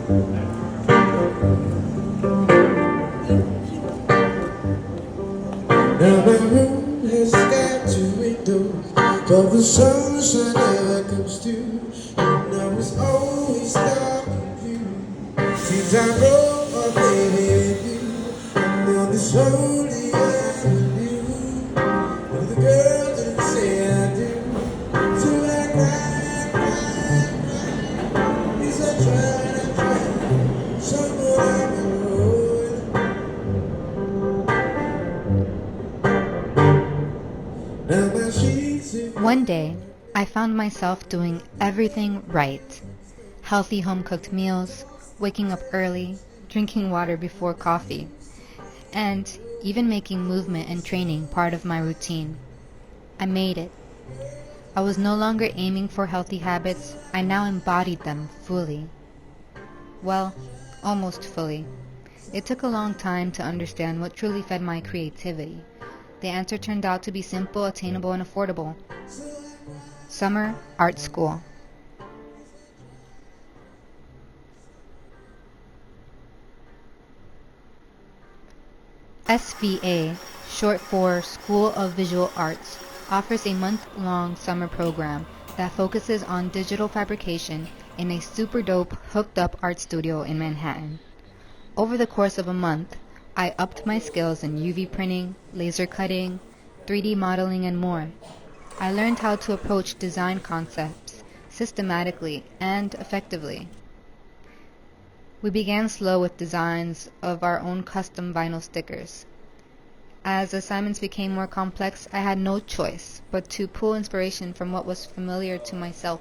Now my room has got two windows, but the sunshine never comes through. And now it's always dark and blue. Since I broke my baby with you, I'm on this lonely avenue. But the girl didn't say I do. So I cried, cried, cried. Yes, I tried, somewhere down the road. Now my sheets are One day, I found myself doing everything right. Healthy home-cooked meals, waking up early, drinking water before coffee, and even making movement and training part of my routine. I made it. I was no longer aiming for healthy habits, I now embodied them fully. Well, almost fully. It took a long time to understand what truly fed my creativity. The answer turned out to be simple, attainable, and affordable. Summer Art School. SVA, short for School of Visual Arts, offers a month-long summer program that focuses on digital fabrication in a super dope hooked-up art studio in Manhattan. Over the course of a month, I upped my skills in UV printing, laser cutting, 3D modeling, and more. I learned how to approach design concepts systematically and effectively. We began slow with designs of our own custom vinyl stickers. As assignments became more complex, I had no choice but to pull inspiration from what was familiar to myself.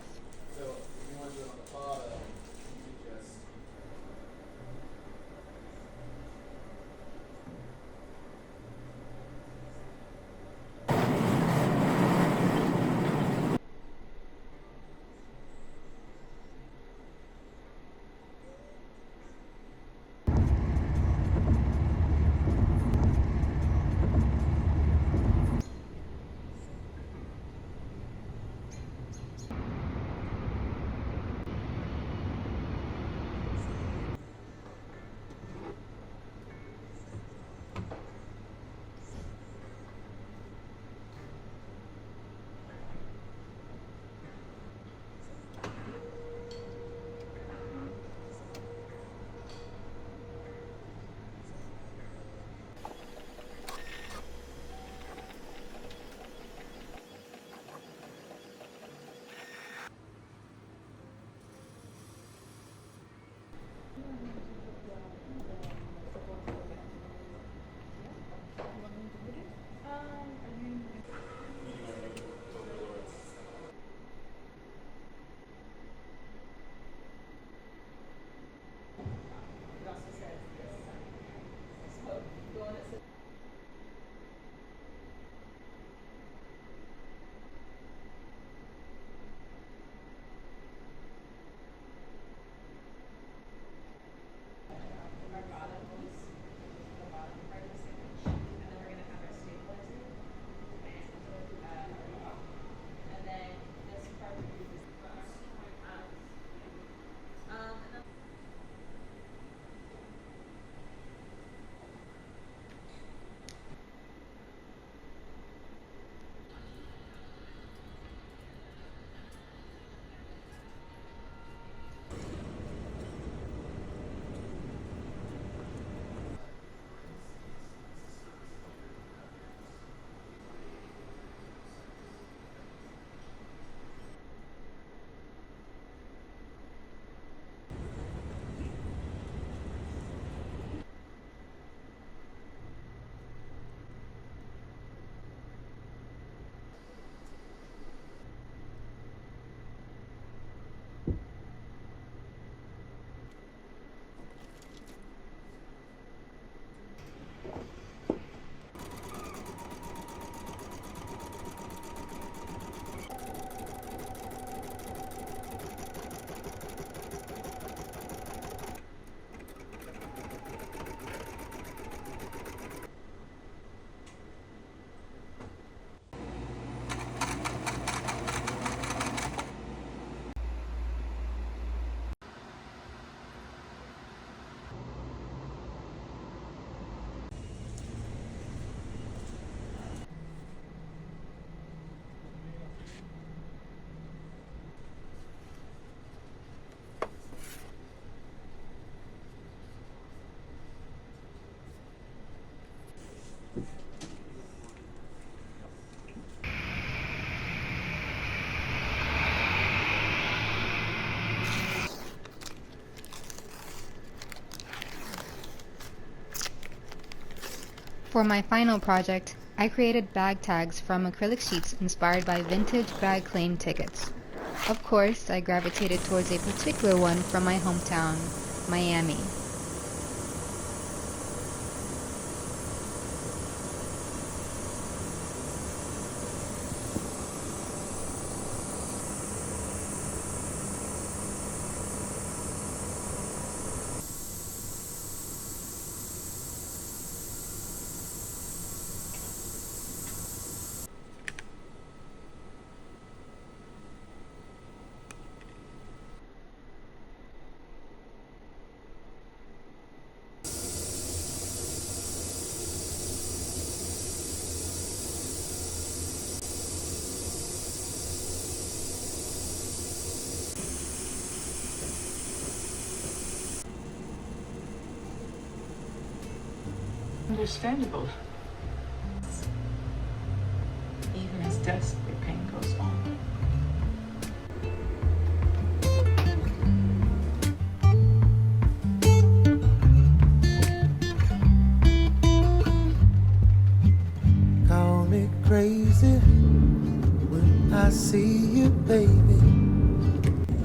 For my final project, I created bag tags from acrylic sheets inspired by vintage bag claim tickets. Of course, I gravitated towards a particular one from my hometown, Miami. Understandable. Even as desperate pain goes on. Call me crazy when I see you, baby.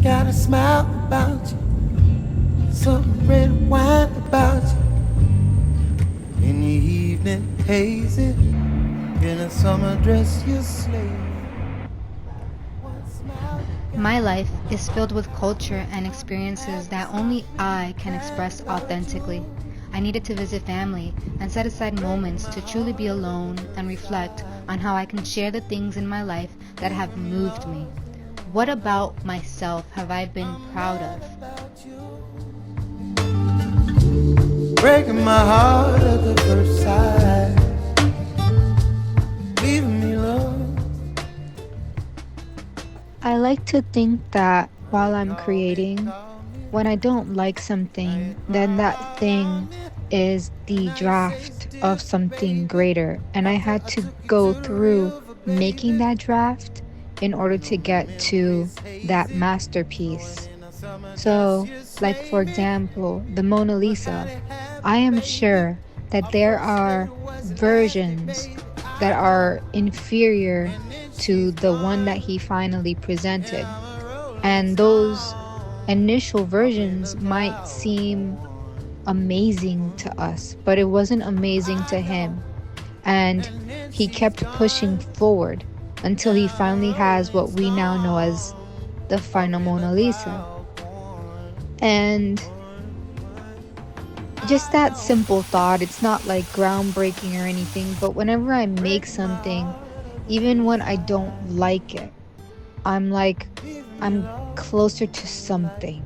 Got a smile about you, some red wine about you. In the evening, hazy, in a summer dress, you slay. My life is filled with culture and experiences that only I can express authentically. I needed to visit family and set aside moments to truly be alone and reflect on how I can share the things in my life that have moved me. What about myself have I been proud of? Breaking my heart at the first sight, leaving me alone. I like to think that while I'm creating, when I don't like something, then that thing is the draft of something greater. And I had to go through making that draft in order to get to that masterpiece. So, like for example, the Mona Lisa, I am sure that there are versions that are inferior to the one that he finally presented. And those initial versions might seem amazing to us, but it wasn't amazing to him. And he kept pushing forward until he finally has what we now know as the final Mona Lisa. And just that simple thought, it's not like groundbreaking or anything, but whenever I make something, even when I don't like it, I'm closer to something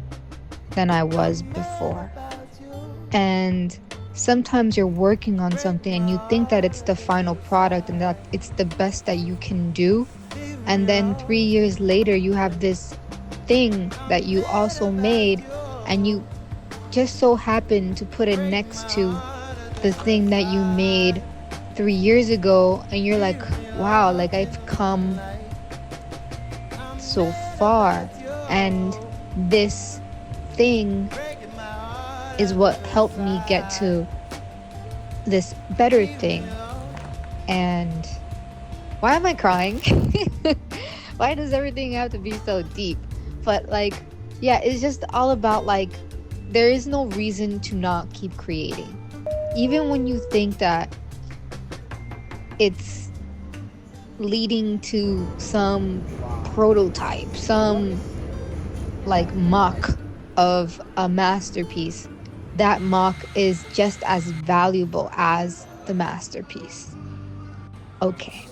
than I was before. And sometimes you're working on something and you think that it's the final product and that it's the best that you can do. And then 3 years later, you have this thing that you also made and you just so happen to put it next to the thing that you made 3 years ago. And you're like, wow, like I've come so far. And this thing is what helped me get to this better thing. And why am I crying? Why does everything have to be so deep? But like, yeah, it's just all about like, there is no reason to not keep creating. Even when you think that it's leading to some prototype, some like mock of a masterpiece, that mock is just as valuable as the masterpiece. Okay.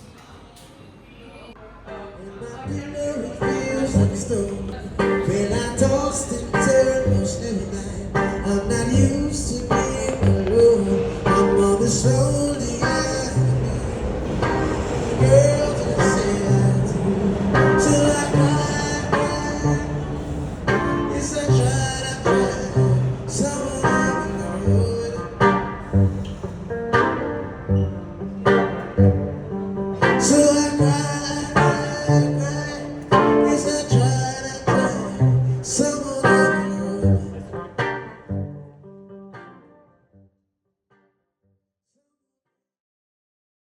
Feels like a stone when I tossed it